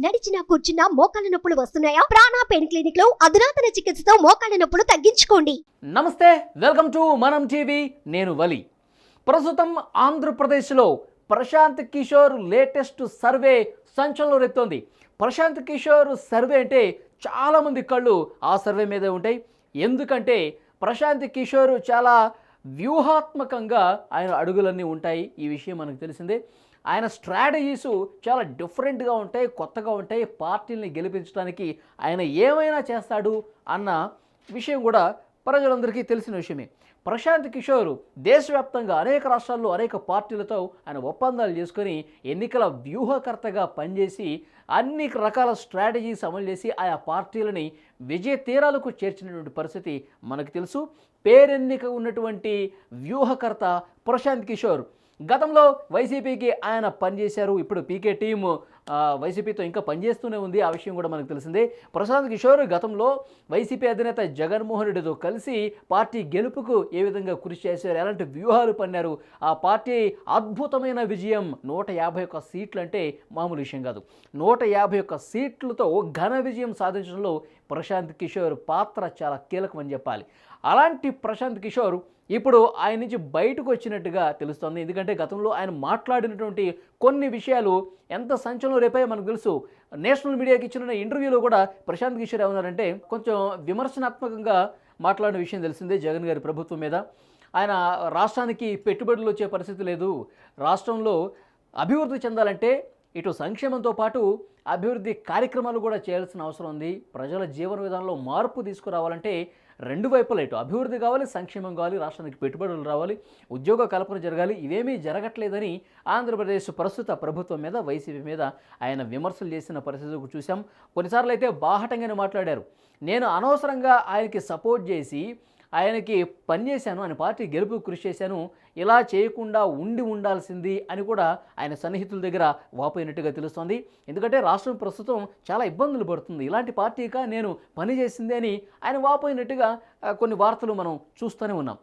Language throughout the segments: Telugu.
నడిచినా కూర్చున్నా మోకాళ్ళ నొప్పులు వస్తున్నాయా? ప్రాణ పెయిన్ క్లినిక్ లో అధునాతన చికిత్సతో మోకాళ్ళ నొప్పులు తగ్గించుకోండి. నమస్తే, వెల్కమ్ టు మనం టీవీ. నేను వలి. ప్రస్తుతం ఆంధ్రప్రదేశ్లో ప్రశాంత్ కిషోర్ లేటెస్ట్ సర్వే సంచలనం రేపుతోంది. ప్రశాంత్ కిషోర్ సర్వే అంటే చాలామంది కళ్ళు ఆ సర్వే మీదే ఉంటాయి. ఎందుకంటే ప్రశాంత్ కిషోర్ చాలా వ్యూహాత్మకంగా ఆయన అడుగులన్నీ ఉంటాయి. ఈ విషయం మనకు తెలిసిందే. ఆయన స్ట్రాటజీస్ చాలా డిఫరెంట్గా ఉంటాయి, కొత్తగా ఉంటాయి. పార్టీని గెలిపించడానికి ఆయన ఏమైనా చేస్తాడు అన్న విషయం కూడా ప్రజలందరికీ తెలిసిన విషయమే. ప్రశాంత్ కిషోర్ దేశవ్యాప్తంగా అనేక రాష్ట్రాల్లో అనేక పార్టీలతో ఆయన ఒప్పందాలు చేసుకొని ఎన్నికల వ్యూహకర్తగా పనిచేసి అన్ని రకాల స్ట్రాటజీస్ అమలు చేసి ఆయా పార్టీలని విజయ తీరాలకు చేర్చినటువంటి పరిస్థితి మనకు తెలుసు. పేరెన్నిక ఉన్నటువంటి వ్యూహకర్త ప్రశాంత్ కిషోర్. గతంలో వైసీపీకి ఆయన పనిచేశారు. ఇప్పుడు పీకే టీము వైసీపీతో ఇంకా పనిచేస్తూనే ఉంది. ఆ విషయం కూడా మనకు తెలిసిందే. ప్రశాంత్ కిషోర్ గతంలో వైసీపీ అధినేత జగన్మోహన్ రెడ్డితో కలిసి పార్టీ గెలుపుకు ఏ విధంగా కృషి చేశారు, ఎలాంటి వ్యూహాలు పన్నారు. ఆ పార్టీ అద్భుతమైన విజయం. 151 సీట్లు అంటే మామూలు విషయం కాదు. 151 సీట్లతో ఘన విజయం సాధించడంలో ప్రశాంత్ కిషోర్ పాత్ర చాలా కీలకమని చెప్పాలి. అలాంటి ప్రశాంత్ కిషోర్ ఇప్పుడు ఆయన నుంచి బయటకు వచ్చినట్టుగా తెలుస్తోంది. ఎందుకంటే గతంలో ఆయన మాట్లాడినటువంటి కొన్ని విషయాలు ఎంత సంచలనం రేపాయో మనకు తెలుసు. నేషనల్ మీడియాకి ఇచ్చిన ఇంటర్వ్యూలో కూడా ప్రశాంత్ కిషోర్ ఏమన్నారంటే కొంచెం విమర్శనాత్మకంగా మాట్లాడిన విషయం తెలిసిందే జగన్ గారి ప్రభుత్వం మీద. ఆయన రాష్ట్రానికి పెట్టుబడులు వచ్చే పరిస్థితి లేదు, రాష్ట్రంలో అభివృద్ధి చెందాలంటే ఇటు సంక్షేమంతో పాటు అభివృద్ధి కార్యక్రమాలు కూడా చేయాల్సిన అవసరం ఉంది, ప్రజల జీవన విధానంలో మార్పు తీసుకురావాలంటే రెండు వైపులా ఇటు అభివృద్ధి కావాలి, సంక్షేమం కావాలి, రాష్ట్రానికి పెట్టుబడులు రావాలి, ఉద్యోగ కల్పన జరగాలి. ఇవేమీ జరగట్లేదని ఆంధ్రప్రదేశ్ ప్రస్తుత ప్రభుత్వం మీద, వైసీపీ మీద ఆయన విమర్శలు చేసిన పరిస్థితి చూసాం. కొన్నిసార్లు అయితే బాహటంగానే మాట్లాడారు. నేను అనవసరంగా ఆయనకి సపోర్ట్ చేసి ఆయనకి పనిచేశాను, ఆయన పార్టీ గెలుపు కృషి చేశాను, ఇలా చేయకుండా ఉండాల్సింది అని కూడా ఆయన సన్నిహితుల దగ్గర వాపోయినట్టుగా తెలుస్తోంది. ఎందుకంటే రాష్ట్రం ప్రస్తుతం చాలా ఇబ్బందులు పడుతుంది, ఇలాంటి పార్టీగా నేను పనిచేసింది అని ఆయన వాపోయినట్టుగా కొన్ని వార్తలు మనం చూస్తూనే ఉన్నాం.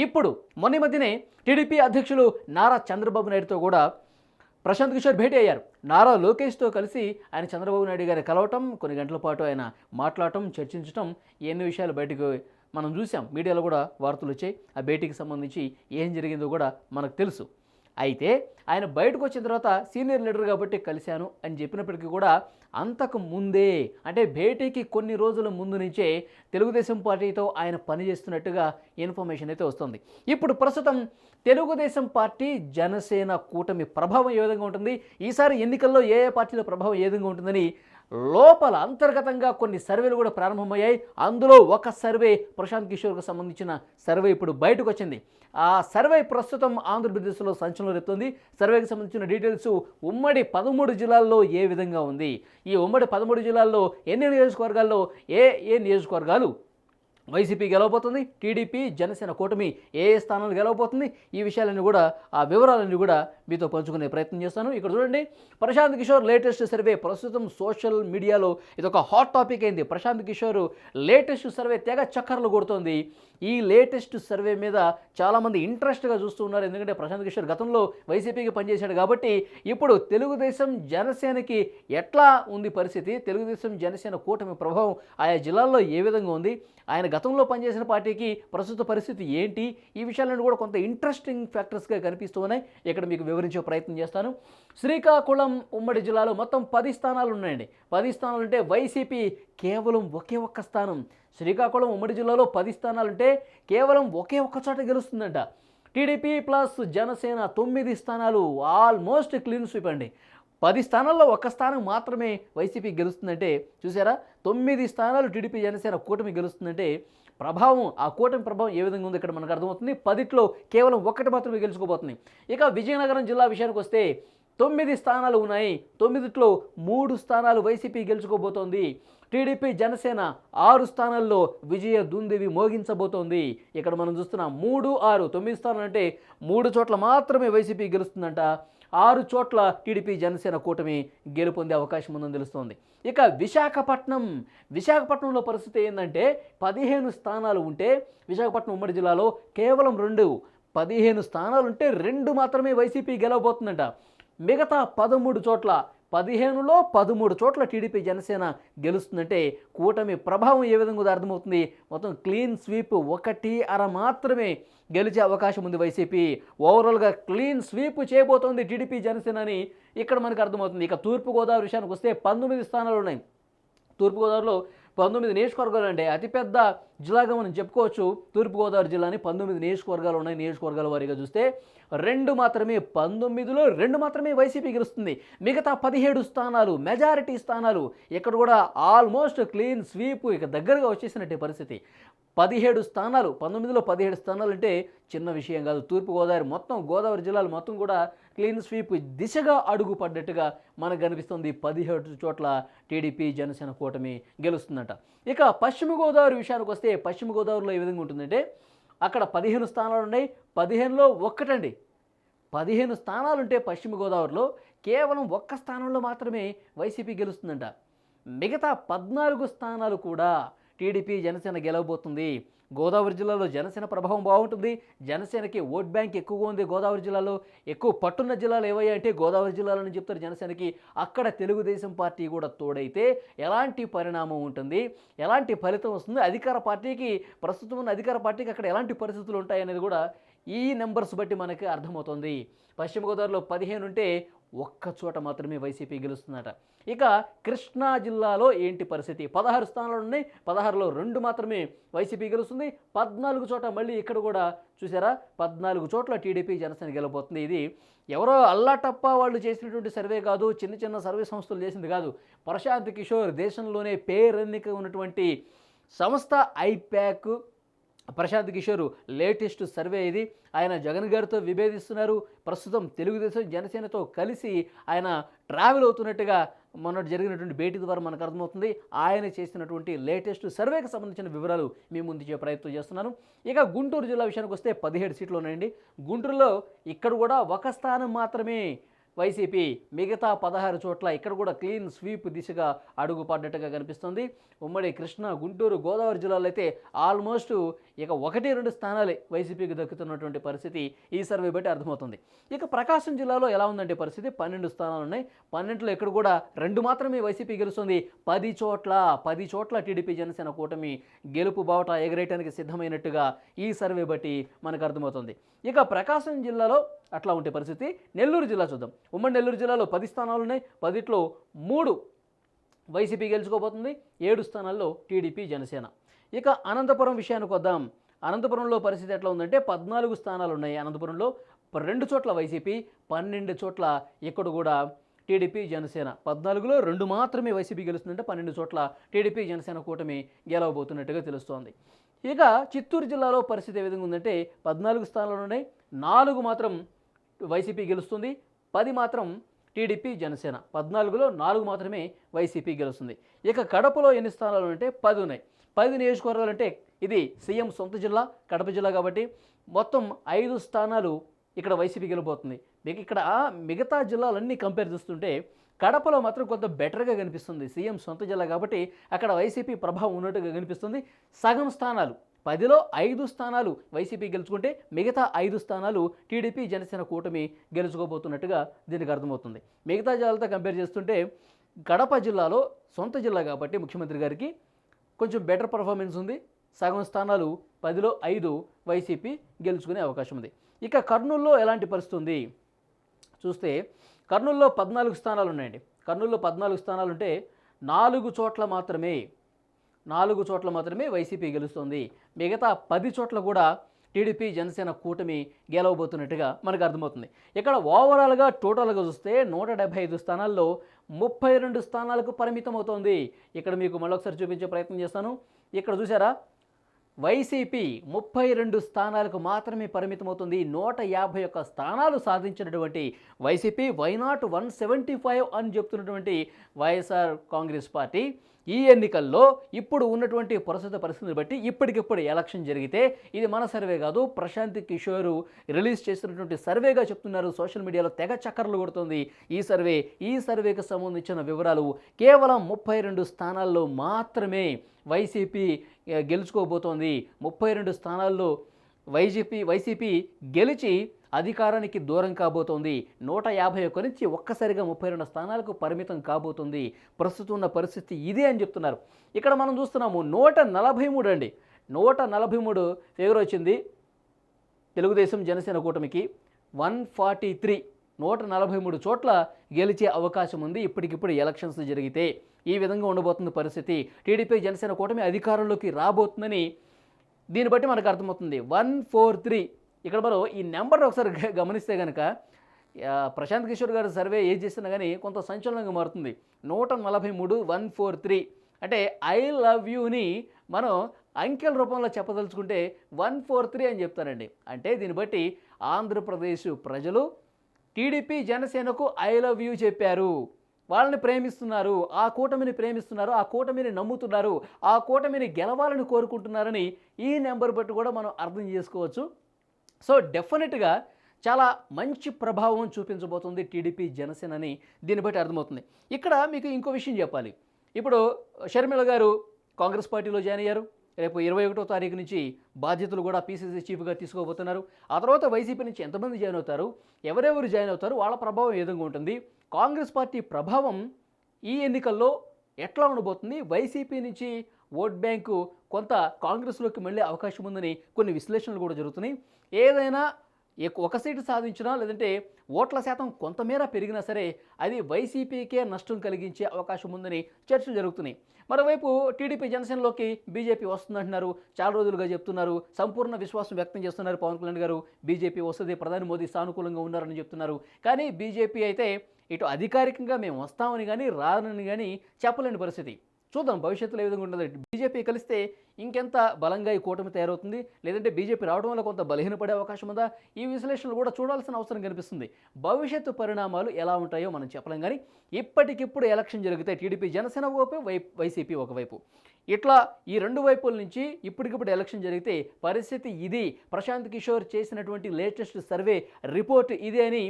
ఇప్పుడు మొన్న మధ్యనే టీడీపీ అధ్యక్షులు నారా చంద్రబాబు నాయుడుతో కూడా ప్రశాంత్ కిషోర్ భేటీ అయ్యారు. నారా లోకేష్తో కలిసి ఆయన చంద్రబాబు నాయుడు గారిని కలవటం, కొన్ని గంటల పాటు ఆయన మాట్లాడటం, చర్చించటం, ఎన్ని విషయాలు బయటకు మనం చూసాం. మీడియాలో కూడా వార్తలు వచ్చాయి. ఆ భేటీకి సంబంధించి ఏం జరిగిందో కూడా మనకు తెలుసు. అయితే ఆయన బయటకు వచ్చిన తర్వాత సీనియర్ లీడర్ కాబట్టి కలిశాను అని చెప్పినప్పటికీ కూడా అంతకు ముందే అంటే భేటీకి కొన్ని రోజుల ముందు నుంచే తెలుగుదేశం పార్టీతో ఆయన పనిచేస్తున్నట్టుగా ఇన్ఫర్మేషన్ అయితే వస్తుంది. ఇప్పుడు ప్రస్తుతం తెలుగుదేశం పార్టీ, జనసేన కూటమి ప్రభావం ఏ విధంగా ఉంటుంది, ఈసారి ఎన్నికల్లో ఏ పార్టీల ప్రభావం ఏ విధంగా ఉంటుందని లోపల అంతర్గతంగా కొన్ని సర్వేలు కూడా ప్రారంభమయ్యాయి. అందులో ఒక సర్వే ప్రశాంత్ కిషోర్కు సంబంధించిన సర్వే ఇప్పుడు బయటకు వచ్చింది. ఆ సర్వే ప్రస్తుతం ఆంధ్రప్రదేశ్లో సంచలనం రేపుతోంది. సర్వేకి సంబంధించిన డీటెయిల్స్ ఉమ్మడి 13 జిల్లాల్లో ఏ విధంగా ఉంది, ఈ ఉమ్మడి 13 జిల్లాల్లో ఎన్ని నియోజకవర్గాల్లో ఏ నియోజకవర్గాలు వైసీపీ గెలవబోతుంది, టీడీపీ, జనసేన కూటమి ఏ స్థానాలు గెలవబోతుంది, ఈ విషయాలన్నీ కూడా ఆ వివరాలన్నీ కూడా మీతో పంచుకునే ప్రయత్నం చేస్తాను. ఇక్కడ చూడండి, ప్రశాంత్ కిషోర్ లేటెస్ట్ సర్వే ప్రస్తుతం సోషల్ మీడియాలో ఇది ఒక హాట్ టాపిక్ అయింది. ప్రశాంత్ కిషోర్ లేటెస్ట్ సర్వే తెగ చక్కర్లు కొడుతోంది. ఈ లేటెస్ట్ సర్వే మీద చాలామంది ఇంట్రెస్ట్గా చూస్తూ ఉన్నారు. ఎందుకంటే ప్రశాంత్ కిషోర్ గతంలో వైసీపీకి పనిచేశాడు కాబట్టి ఇప్పుడు తెలుగుదేశం జనసేనకి ఎట్లా ఉంది పరిస్థితి, తెలుగుదేశం జనసేన కూటమి ప్రభావం ఆయా జిల్లాల్లో ఏ విధంగా ఉంది, ఆయన గతంలో పనిచేసిన పార్టీకి ప్రస్తుత పరిస్థితి ఏంటి, ఈ విషయాలను కూడా కొంత ఇంట్రెస్టింగ్ ఫ్యాక్టర్స్గా కనిపిస్తూ ఉన్నాయి. ఇక్కడ మీకు వివరించే ప్రయత్నం చేస్తాను. శ్రీకాకుళం ఉమ్మడి జిల్లాలో మొత్తం 10 స్థానాలు ఉన్నాయండి. 10 స్థానాలు అంటే వైసీపీ కేవలం ఒకే ఒక్క స్థానం. శ్రీకాకుళం ఉమ్మడి జిల్లాలో 10 స్థానాలుంటే కేవలం ఒకే ఒక్క చోట గెలుస్తుందంట. టీడీపీ ప్లస్ జనసేన 9 స్థానాలు, ఆల్మోస్ట్ క్లీన్ స్వీప్ అండి. 10 స్థానాల్లో ఒక్క స్థానం మాత్రమే వైసీపీ గెలుస్తుందంటే చూసారా, 9 స్థానాలు టీడీపీ జనసేన కూటమి గెలుస్తుందంటే ప్రభావం, ఆ కూటమి ప్రభావం ఏ విధంగా ఉందో ఇక్కడ మనకు అర్థమవుతుంది. 10లో కేవలం ఒక్కటి మాత్రమే గెలుచుకోబోతుంది. ఇక విజయనగరం జిల్లా విషయానికి వస్తే 9 స్థానాలు ఉన్నాయి. 9లో 3 స్థానాలు వైసీపీ గెలుచుకోబోతోంది. టీడీపీ జనసేన 6 స్థానాల్లో విజయ దుందివి మోగించబోతోంది. ఇక్కడ మనం చూస్తున్నాం 3, 6, 9 స్థానాలు అంటే 3 చోట్ల మాత్రమే వైసీపీ గెలుస్తుందంట. 6 చోట్ల టీడీపీ జనసేన కూటమి గెలుపొందే అవకాశం ఉందని తెలుస్తోంది. ఇక విశాఖపట్నంలో పరిస్థితి ఏంటంటే 15 స్థానాలు ఉంటే విశాఖపట్నం ఉమ్మడి జిల్లాలో కేవలం 15 స్థానాలు ఉంటే 2 మాత్రమే వైసీపీ గెలవబోతుందంట. మిగతా 13 చోట్ల 15లో 13 చోట్ల టీడీపీ జనసేన గెలుస్తుందంటే కూటమి ప్రభావం ఏ విధంగా అర్థమవుతుంది. మొత్తం క్లీన్ స్వీప్ 1.5 మాత్రమే గెలిచే అవకాశం ఉంది వైసీపీ. ఓవరాల్గా క్లీన్ స్వీప్ చేయబోతోంది టీడీపీ జనసేన అని ఇక్కడ మనకు అర్థమవుతుంది. ఇక తూర్పుగోదావరి విషయానికి వస్తే 19 స్థానాలు ఉన్నాయి. తూర్పుగోదావరిలో 19 నియోజకవర్గాలు అంటే అతిపెద్ద జిల్లాగా మనం చెప్పుకోవచ్చు. తూర్పుగోదావరి జిల్లాని 19 నియోజకవర్గాలు ఉన్నాయి. నియోజకవర్గాల వారీగా చూస్తే 2 మాత్రమే 19లో 2 మాత్రమే వైసీపీ గెలుస్తుంది. మిగతా 17 స్థానాలు మెజారిటీ స్థానాలు ఇక్కడ కూడా ఆల్మోస్ట్ క్లీన్ స్వీప్ ఇక దగ్గరగా వచ్చేసినట్టే పరిస్థితి. 17 స్థానాలు 19లో 17 స్థానాలు అంటే చిన్న విషయం కాదు. తూర్పుగోదావరి మొత్తం గోదావరి జిల్లాలు మొత్తం కూడా క్లీన్ స్వీప్ దిశగా అడుగు పడ్డట్టుగా మనకు కనిపిస్తుంది. 17 చోట్ల టీడీపీ జనసేన కూటమి గెలుస్తుందట. ఇక పశ్చిమ గోదావరి విషయానికి వస్తే పశ్చిమ గోదావరిలో ఏ విధంగా ఉంటుందంటే అక్కడ 15 స్థానాలు ఉన్నాయి. 15లో ఒక్కటండి. 15 స్థానాలుంటే పశ్చిమ గోదావరిలో కేవలం 1 స్థానంలో మాత్రమే వైసీపీ గెలుస్తుందంట. మిగతా 14 స్థానాలు కూడా టీడీపీ జనసేన గెలవబోతుంది. గోదావరి జిల్లాలో జనసేన ప్రభావం బాగుంటుంది. జనసేనకి ఓట్ బ్యాంక్ ఎక్కువగా ఉంది. గోదావరి జిల్లాలో ఎక్కువ పట్టున్న జిల్లాలు ఏవయ్యా అంటే గోదావరి జిల్లాలని చెప్తారు జనసేనకి. అక్కడ తెలుగుదేశం పార్టీ కూడా తోడైతే ఎలాంటి పరిణామం ఉంటుంది, ఎలాంటి ఫలితం వస్తుంది, అధికార పార్టీకి ప్రస్తుతం ఉన్న అధికార పార్టీకి అక్కడ ఎలాంటి పరిస్థితులు ఉంటాయనేది కూడా ఈ నెంబర్స్ బట్టి మనకి అర్థమవుతుంది. పశ్చిమ గోదావరిలో 15 ఉంటే 1 చోట మాత్రమే వైసీపీ గెలుస్తుందట. ఇక కృష్ణా జిల్లాలో ఏంటి పరిస్థితి? 16 స్థానాలు ఉన్నాయి. 16లో 2 మాత్రమే వైసీపీ గెలుస్తుంది. 14 చోట మళ్ళీ ఇక్కడ కూడా చూసారా 14 చోట్ల టీడీపీ జనసేన గెలవబోతుంది. ఇది ఎవరో అల్లాటప్ప వాళ్ళు చేసినటువంటి సర్వే కాదు, చిన్న చిన్న సర్వే సంస్థలు చేసింది కాదు. ప్రశాంత్ కిషోర్ దేశంలోనే పేరెన్నిక ఉన్నటువంటి సంస్థ ఐప్యాక్ ప్రశాంత్ కిషోర్ లేటెస్ట్ సర్వే ఇది. ఆయన జగన్ గారితో విభేదిస్తున్నారు. ప్రస్తుతం తెలుగుదేశం జనసేనతో కలిసి ఆయన ట్రావెల్ అవుతున్నట్టుగా మొన్నటి జరిగినటువంటి భేటీ ద్వారా మనకు అర్థమవుతుంది. ఆయన చేసినటువంటి లేటెస్ట్ సర్వేకి సంబంధించిన వివరాలు మీ ముందు ఇచ్చే ప్రయత్నం చేస్తున్నాను. ఇక గుంటూరు జిల్లా విషయానికి వస్తే 17 సీట్లు ఉన్నాయండి. గుంటూరులో ఇక్కడ కూడా 1 స్థానం మాత్రమే వైసీపీ, మిగతా 16 చోట్ల ఇక్కడ కూడా క్లీన్ స్వీప్ దిశగా అడుగుపడ్డట్టుగా కనిపిస్తుంది. ఉమ్మడి కృష్ణా, గుంటూరు, గోదావరి జిల్లాలో అయితే ఆల్మోస్ట్ ఇక 1-2 స్థానాలే వైసీపీకి దక్కుతున్నటువంటి పరిస్థితి ఈ సర్వే బట్టి అర్థమవుతుంది. ఇక ప్రకాశం జిల్లాలో ఎలా ఉందంటే పరిస్థితి 12 స్థానాలు ఉన్నాయి. 12లో ఇక్కడ కూడా 2 మాత్రమే వైసీపీ గెలుస్తుంది. 10 చోట్ల టీడీపీ జనసేన కూటమి గెలుపు బావట ఎగరేయడానికి సిద్ధమైనట్టుగా ఈ సర్వే బట్టి మనకు అర్థమవుతుంది. ఇక ప్రకాశం జిల్లాలో అట్లా ఉంటే పరిస్థితి. నెల్లూరు జిల్లా చూద్దాం. ఉమ్మడి నెల్లూరు జిల్లాలో 10 స్థానాలు ఉన్నాయి. 10లో 3 వైసీపీ గెలుచుకోబోతుంది. 7 స్థానాల్లో టీడీపీ జనసేన. ఇక అనంతపురం విషయానికి వద్దాం. అనంతపురంలో పరిస్థితి ఎట్లా ఉందంటే 14 స్థానాలు ఉన్నాయి. అనంతపురంలో 2 చోట్ల వైసీపీ, 12 చోట్ల ఇక్కడ కూడా టీడీపీ జనసేన. 14లో 2 మాత్రమే వైసీపీ గెలుస్తుందంటే 12 చోట్ల టీడీపీ జనసేన కూటమి గెలవబోతున్నట్టుగా తెలుస్తోంది. ఇక చిత్తూరు జిల్లాలో పరిస్థితి ఏ విధంగా ఉందంటే 14 స్థానాలు ఉన్నాయి. 4 మాత్రం వైసీపీ గెలుస్తుంది. 10 మాత్రం టీడీపీ జనసేన. 14లో 4 మాత్రమే వైసీపీ గెలుస్తుంది. ఇక కడపలో ఎన్ని స్థానాలు అంటే 10 ఉన్నాయి. 10 నియోజకవర్గాలు అంటే ఇది సీఎం సొంత జిల్లా కడప జిల్లా కాబట్టి మొత్తం 5 స్థానాలు ఇక్కడ వైసీపీ గెలవబోతుంది. మీకు ఇక్కడ మిగతా జిల్లాలన్నీ కంపేర్ చేస్తుంటే కడపలో మాత్రం కొంత బెటర్గా కనిపిస్తుంది. సీఎం సొంత జిల్లా కాబట్టి అక్కడ వైసీపీ ప్రభావం ఉన్నట్టుగా కనిపిస్తుంది. సగం స్థానాలు 10లో 5 స్థానాలు వైసీపీ గెలుచుకుంటే మిగతా 5 స్థానాలు టీడీపీ జనసేన కూటమి గెలుచుకోబోతున్నట్టుగా దీనికి అర్థమవుతుంది. మిగతా జిల్లాలతో కంపేర్ చేస్తుంటే కడప జిల్లాలో సొంత జిల్లా కాబట్టి ముఖ్యమంత్రి గారికి కొంచెం బెటర్ పర్ఫార్మెన్స్ ఉంది. సగం స్థానాలు 10లో 5 వైసీపీ గెలుచుకునే అవకాశం ఉంది. ఇక కర్నూలులో ఎలాంటి పరిస్థితి ఉంది చూస్తే కర్నూలులో 14 స్థానాలు ఉన్నాయండి. కర్నూలులో 14 స్థానాలు ఉంటే 4 చోట్ల మాత్రమే వైసీపీ గెలుస్తుంది. మిగతా 10 చోట్ల కూడా టీడీపీ జనసేన కూటమి గెలవబోతున్నట్టుగా మనకు అర్థమవుతుంది. ఇక్కడ ఓవరాల్గా టోటల్గా చూస్తే 175 స్థానాల్లో 32 స్థానాలకు పరిమితం అవుతోంది. ఇక్కడ మీకు మళ్ళొకసారి చూపించే ప్రయత్నం చేస్తాను. ఇక్కడ చూసారా వైసీపీ 32 స్థానాలకు మాత్రమే పరిమితమవుతుంది. 151 స్థానాలు సాధించినటువంటి వైసీపీ వైనాట్ 175 అని చెప్తున్నటువంటి వైఎస్ఆర్ కాంగ్రెస్ పార్టీ ఈ ఎన్నికల్లో ఇప్పుడు ఉన్నటువంటి ప్రస్తుత పరిస్థితిని బట్టి ఇప్పటికిప్పుడు ఎలక్షన్ జరిగితే ఇది మన సర్వే కాదు, ప్రశాంత్ కిషోర్ రిలీజ్ చేసినటువంటి సర్వేగా చెప్తున్నారు. సోషల్ మీడియాలో తెగ చక్కర్లు కొడుతుంది ఈ సర్వేకి సంబంధించిన వివరాలు. కేవలం 32 స్థానాల్లో మాత్రమే వైసీపీ గెలుచుకోబోతోంది. 32 స్థానాల్లో వైసీపీ గెలిచి అధికారానికి దూరం కాబోతోంది. 151 నుంచి ఒక్కసారిగా 32 స్థానాలకు పరిమితం కాబోతుంది. ప్రస్తుతం ఉన్న పరిస్థితి ఇదే అని చెప్తున్నారు. ఇక్కడ మనం చూస్తున్నాము 143 అండి. 143 ఫిగర్ వచ్చింది తెలుగుదేశం జనసేన కూటమికి. 143 143 చోట్ల గెలిచే అవకాశం ఉంది ఇప్పటికిప్పుడు ఎలక్షన్స్ జరిగితే. ఈ విధంగా ఉండబోతుంది పరిస్థితి. టీడీపీ జనసేన కూటమి అధికారంలోకి రాబోతుందని దీన్ని బట్టి మనకు అర్థమవుతుంది. 143 ఇక్కడ మనం ఈ నెంబర్ ఒకసారి గమనిస్తే కనుక ప్రశాంత్ కిషోర్ గారు సర్వే ఏది చేసినా కానీ కొంత సంచలనంగా మారుతుంది. 143 143 అంటే ఐ లవ్ యూని మనం అంకెల రూపంలో చెప్పదలుచుకుంటే 143 అని చెప్తారండి. అంటే దీన్ని బట్టి ఆంధ్రప్రదేశ్ ప్రజలు టీడీపీ జనసేనకు ఐ లవ్ యూ చెప్పారు. వాళ్ళని ప్రేమిస్తున్నారు, ఆ కూటమిని ప్రేమిస్తున్నారు, ఆ కూటమిని నమ్ముతున్నారు, ఆ కూటమిని గెలవాలని కోరుకుంటున్నారని ఈ నెంబర్ బట్టి కూడా మనం అర్థం చేసుకోవచ్చు. సో డెఫినెట్గా చాలా మంచి ప్రభావం చూపించబోతుంది టీడీపీ జనసేనని దీన్ని బట్టి అర్థమవుతుంది. ఇక్కడ మీకు ఇంకో విషయం చెప్పాలి. ఇప్పుడు షర్మిల గారు కాంగ్రెస్ పార్టీలో జాయిన్ అయ్యారు. రేపు 21వ తారీఖు నుంచి బాధ్యతలు కూడా పీసీసీ చీఫ్గా తీసుకోబోతున్నారు. ఆ తర్వాత వైసీపీ నుంచి ఎంతమంది జాయిన్ అవుతారు, ఎవరెవరు జాయిన్ అవుతారు, వాళ్ళ ప్రభావం ఏ విధంగా ఉంటుంది, కాంగ్రెస్ పార్టీ ప్రభావం ఈ ఎన్నికల్లో ఎట్లా ఉండబోతుంది, వైసీపీ నుంచి ఓట్ బ్యాంకు కొంత కాంగ్రెస్లోకి మళ్ళీ అవకాశం ఉందని కొన్ని విశ్లేషణలు కూడా జరుగుతున్నాయి. ఏదైనా ఒక సీటు సాధించినా లేదంటే ఓట్ల శాతం కొంతమేర పెరిగినా సరే అది వైసీపీకే నష్టం కలిగించే అవకాశం ఉందని చర్చలు జరుగుతున్నాయి. మరోవైపు టీడీపీ జనసేనలోకి బీజేపీ వస్తుందంటున్నారు, చాలా రోజులుగా చెప్తున్నారు, సంపూర్ణ విశ్వాసం వ్యక్తం చేస్తున్నారు పవన్ కళ్యాణ్ గారు. బీజేపీ వస్తుంది, ప్రధాని మోదీ సానుకూలంగా ఉన్నారని చెప్తున్నారు. కానీ బీజేపీ అయితే ఇటు అధికారికంగా మేము వస్తామని కానీ రానని కానీ చెప్పలేని పరిస్థితి. చూద్దాం భవిష్యత్తులో ఏ విధంగా ఉంటుంది. బీజేపీ కలిస్తే ఇంకెంత బలంగా ఈ కూటమి తయారవుతుంది, లేదంటే బీజేపీ రావడం వల్ల కొంత బలహీనపడే అవకాశం ఉందా, ఈ విశ్లేషణలు కూడా చూడాల్సిన అవసరం కనిపిస్తుంది. భవిష్యత్తు పరిణామాలు ఎలా ఉంటాయో మనం చెప్పలేం. కానీ ఇప్పటికిప్పుడు ఎలక్షన్ జరిగితే టీడీపీ జనసేన ఒకవైపు, వైసీపీ ఒకవైపు, ఇట్లా ఈ రెండు వైపుల నుంచి ఇప్పటికిప్పుడు ఎలక్షన్ జరిగితే పరిస్థితి ఇది. ప్రశాంత్ కిషోర్ చేసినటువంటి లేటెస్ట్ సర్వే రిపోర్ట్ ఇదే అని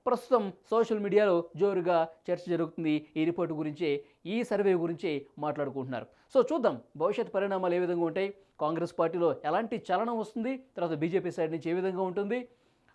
ప్రస్తుతం సోషల్ మీడియాలో జోరుగా చర్చ జరుగుతుంది. ఈ రిపోర్టు గురించే, ఈ సర్వే గురించే మాట్లాడుకుంటున్నారు. సో చూద్దాం భవిష్యత్ పరిణామాలు ఏ విధంగా ఉంటాయి, కాంగ్రెస్ పార్టీలో ఎలాంటి చలనం వస్తుంది, తర్వాత బీజేపీ సైడ్ నుంచి ఏ విధంగా ఉంటుంది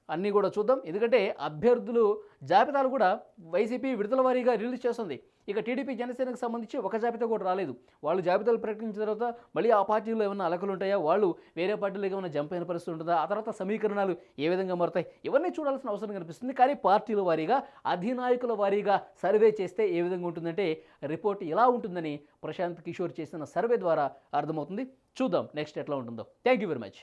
అన్నీ కూడా చూద్దాం. ఎందుకంటే అభ్యర్థులు జాబితాలు కూడా వైసీపీ విడుదల వారీగా రిలీజ్ చేస్తుంది. ఇక టీడీపీ జనసేనకు సంబంధించి ఒక జాబితా కూడా రాలేదు. వాళ్ళు జాబితాలు ప్రకటించిన తర్వాత మళ్ళీ ఆ పార్టీలో ఏమైనా అలకలు ఉంటాయా, వాళ్ళు వేరే పార్టీలకు ఏమైనా జంప్ అయిన పరిస్థితి ఉంటుందా, ఆ తర్వాత సమీకరణాలు ఏ విధంగా మారుతాయి, ఇవన్నీ చూడాల్సిన అవసరం కనిపిస్తుంది. కానీ పార్టీల వారీగా, అధినాయకుల వారీగా సర్వే చేస్తే ఏ విధంగా ఉంటుందంటే రిపోర్ట్ ఇలా ఉంటుందని ప్రశాంత్ కిషోర్ చేసిన సర్వే ద్వారా అర్థమవుతుంది. చూద్దాం నెక్స్ట్ ఎట్లా ఉంటుందో. Thank you very much.